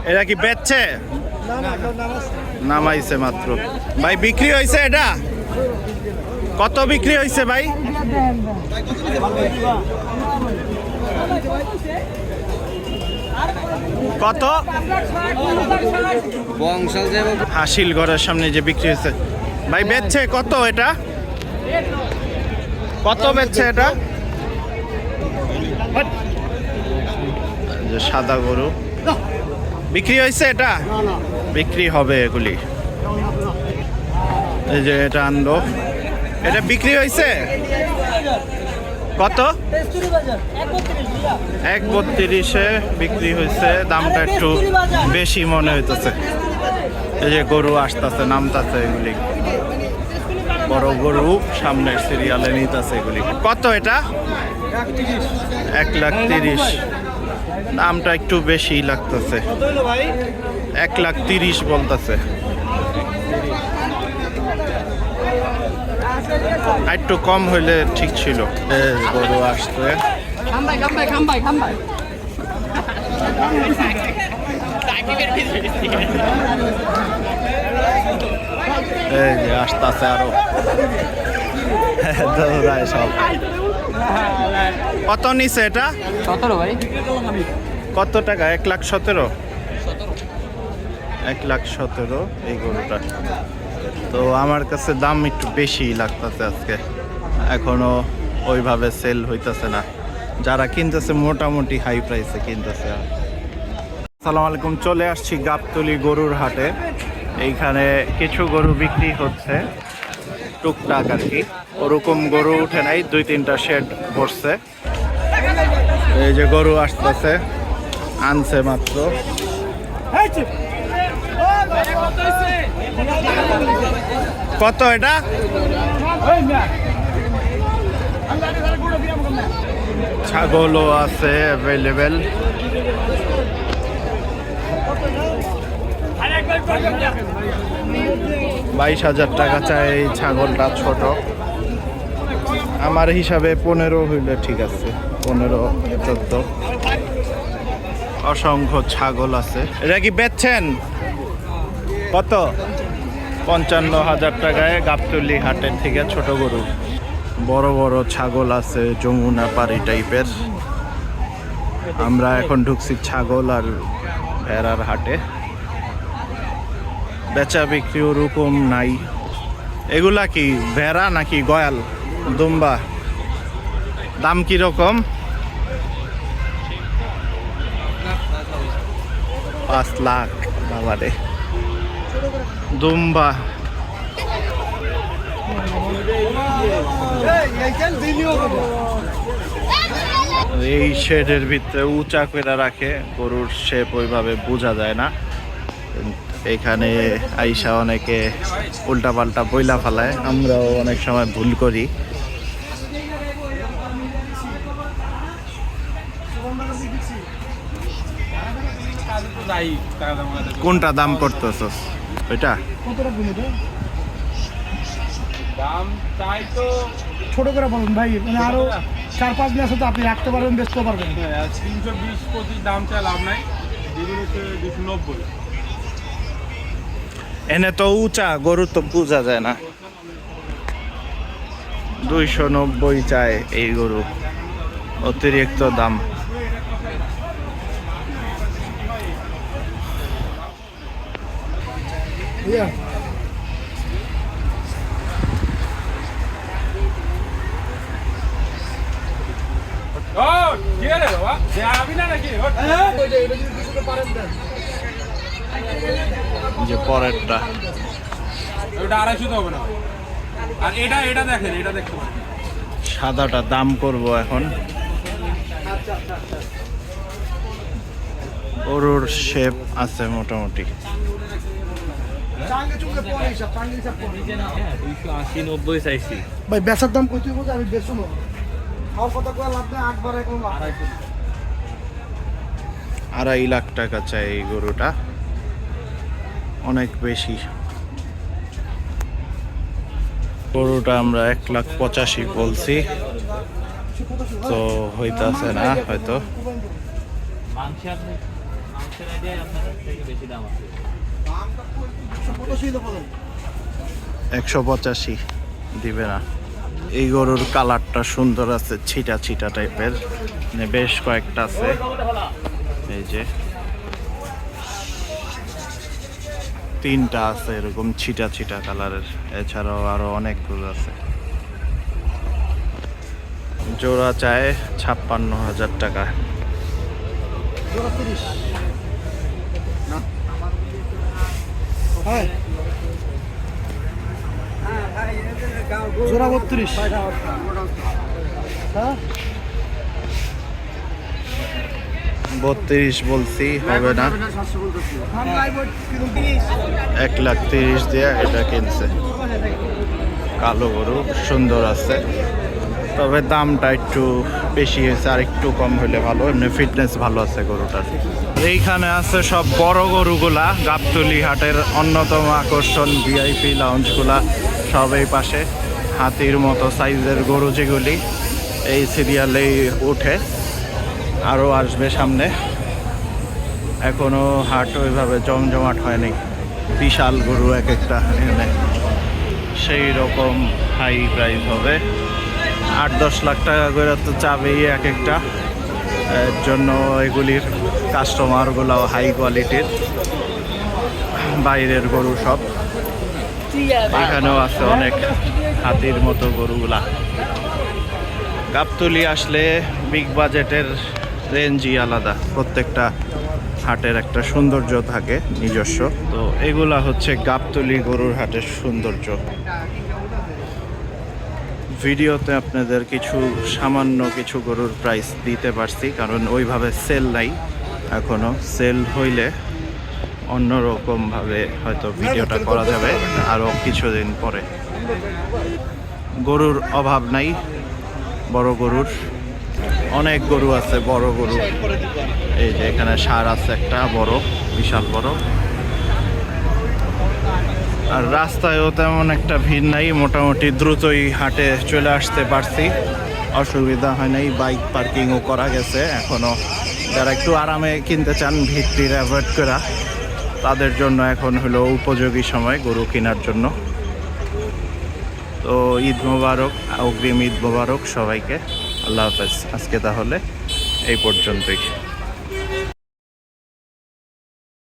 এটা কি বেচছে? নামাইছে মাত্র। ভাই বিক্রি হয়েছে এটা? কত বিক্রি হয়েছে ভাই? কত? হাসিল ঘরের সামনে যে বিক্রি হয়েছে ভাই, বেচছে কত এটা? কত বেচছে এটা? যে সাদা গরু বিক্রি হয়েছে, এটা বিক্রি হবে এগুলি। এই যে এটা আনলো, এটা বিক্রি হয়েছে কত? 1.32-এ বিক্রি হয়েছে। দামটা একটু বেশি মনে হইতেছে। এই যে গরু আসতেছে, নামতেছে, এগুলি বড় গরু সামনের সিরিয়ালে নিতেছে এগুলি। কত এটা? 1,30,000। দামটা একটু বেশি লাগতেছে, 1,30,000 বলতেছে। একটু কম হইলে ঠিক ছিল। গরু আসছে, এই যে আসতেছে আরো সব। কত নিছে এটা? 17 ভাই। কত টাকা? 1,17,000। 1,17,000 এই গরুটা। তো আমার কাছে দাম একটু বেশি লাগতেছে আজকে, এখনো ওইভাবে সেল হইতেছে না। যারা কিনতেছে মোটামুটি হাই প্রাইসে কিনতেছে। আসসালামু আলাইকুম, চলে আসছি গাবতলী গরুর হাটে। এইখানে কিছু গরু বিক্রি হচ্ছে টুকটাক আর কি। ওরকম গরু উঠে নাই, 2-3টা শেড পড়ছে। এই যে গরু আসতেছে, আনছে মাত্র। কত এটা? ছাগলও আছে অ্যাভেলেবেল। 22,000 টাকা চাই এই ছাগলটা। ছোট আমার হিসাবে 15 হইলে ঠিক আছে, 15-14। অসংখ্য ছাগল আছে। এটা কি বেচছেন কত? 55,000 টাকায় গাবতলী হাটের থেকে ছোট গরু। বড় বড় ছাগল আছে, যমুনা পাড়ি টাইপের। আমরা এখন ঢুকছি ছাগল আর ভেড়ার হাটে। বেচা বিক্রি ওরকম নাই। এগুলা কি ভেড়া নাকি গয়াল দুম্বা? দাম কিরকম? 5 লাখ বাবারে। দুম্বা এই শেডের ভিতরে উঁচা করে রাখে, গরুর শেপ ওইভাবে বোঝা যায় না। এখানে আইসা অনেকে উল্টা পাল্টা বইলা ফেলায়, আমরাও অনেক সময় ভুল করি। কোনটা দাম করতেছস? ওইটা দাম চাই তো ছোট করে বলুন ভাই, মানে আরো 4-5 দিন আছে তো আপনি রাখতে পারবেন, বেচতে পারবেন। 320-25 দাম চাই, লাভ নাই। দিদি হচ্ছে 290। এনে তো উঁচা গরু তো বোঝা যায় না। 290 চায় এই গরু, অতিরিক্ত দাম। যে পরেরটা ওটা 250 হবে না। আর এটা দেখেন, এটা দেখতে পারেন। সাদাটা দাম করব এখন। গরুর শেপ আছে মোটামুটি। 280-90 চাইছি ভাই, বেচার দাম কত বলতে আমি বেচবো না। আমার কথা কয়ে লাভ নেই, 8 বার এখন 2.5 লাখ টাকা চাই এই গরুটা, অনেক বেশি। গরুটা আমরা 1,85,000 বলছি, তো হইতাছে না হয়তো। 185 দিবে না। এই গরুর কালারটা সুন্দর আছে, ছিটা ছিটা টাইপের, মানে বেশ কয়েকটা আছে। এই যে 3টা আছে এরকম ছিটা ছিটা কালারের, এছাড়াও আরো অনেক গরু আছে। জোড়া চায় 56,000 টাকা। জোড়া 32। হ্যাঁ 32 বলছি, হবে না। 1,30,000 দিয়ে এটা কিনছে। কালো গরু সুন্দর আছে, তবে দামটা একটু বেশি হয়েছে, আর একটু কম হলে ভালো। এমনি ফিটনেস ভালো আছে গরুটার। এইখানে আছে সব বড় গরুগুলা, গাবতলী হাটের অন্যতম আকর্ষণ। ভিআইপি লাউঞ্জগুলা সব এই পাশে। হাতির মতো সাইজের গরু যেগুলি এই সিরিয়ালেই ওঠে, আরও আসবে সামনে। এখনো হাট ওইভাবে জমজমাট হয়নি। বিশাল গরু এক একটা, এখানে সেই রকম হাই প্রাইস হবে। 8-10 লাখ টাকা করে তো চাবেই এক একটা। এর জন্য এগুলির কাস্টমারগুলাও হাই কোয়ালিটির, বাইরের গরু সব। এখানেও আছে অনেক হাতির মতো গরুগুলা। গাবতলী আসলে বিগ বাজেটের রেঞ্জই আলাদা, প্রত্যেকটা হাটের একটা সৌন্দর্য থাকে নিজস্ব। তো এগুলা হচ্ছে গাবতলী গরুর হাটের সৌন্দর্য। ভিডিওতে আপনাদের সামান্য কিছু গরুর প্রাইস দিতে পারছি, কারণ ওইভাবে সেল নাই এখনো। সেল হইলে অন্যরকমভাবে হয়তো ভিডিওটা করা যাবে আরও কিছুদিন পরে। গরুর অভাব নাই, বড় গরুর অনেক গরু আছে, বড় গরু। এই যে এখানে ষাঁড় আছে একটা বড়, বিশাল বড়। আর রাস্তায়ও তেমন একটা ভিড় নাই, মোটামুটি দ্রুতই হাটে চলে আসতে পারছি, অসুবিধা হয় নাই। বাইক পার্কিংও করা গেছে এখনো। যারা একটু আরামে কিনতে চান, ভিড় অ্যাভয়েড করা, তাদের জন্য এখন হলো উপযোগী সময় গরু কেনার জন্য। তো ঈদ মোবারক, অগ্রিম ঈদ মোবারক সবাইকে। আল্লাহ হাফেজ। আজকে তাহলে এই পর্যন্তই।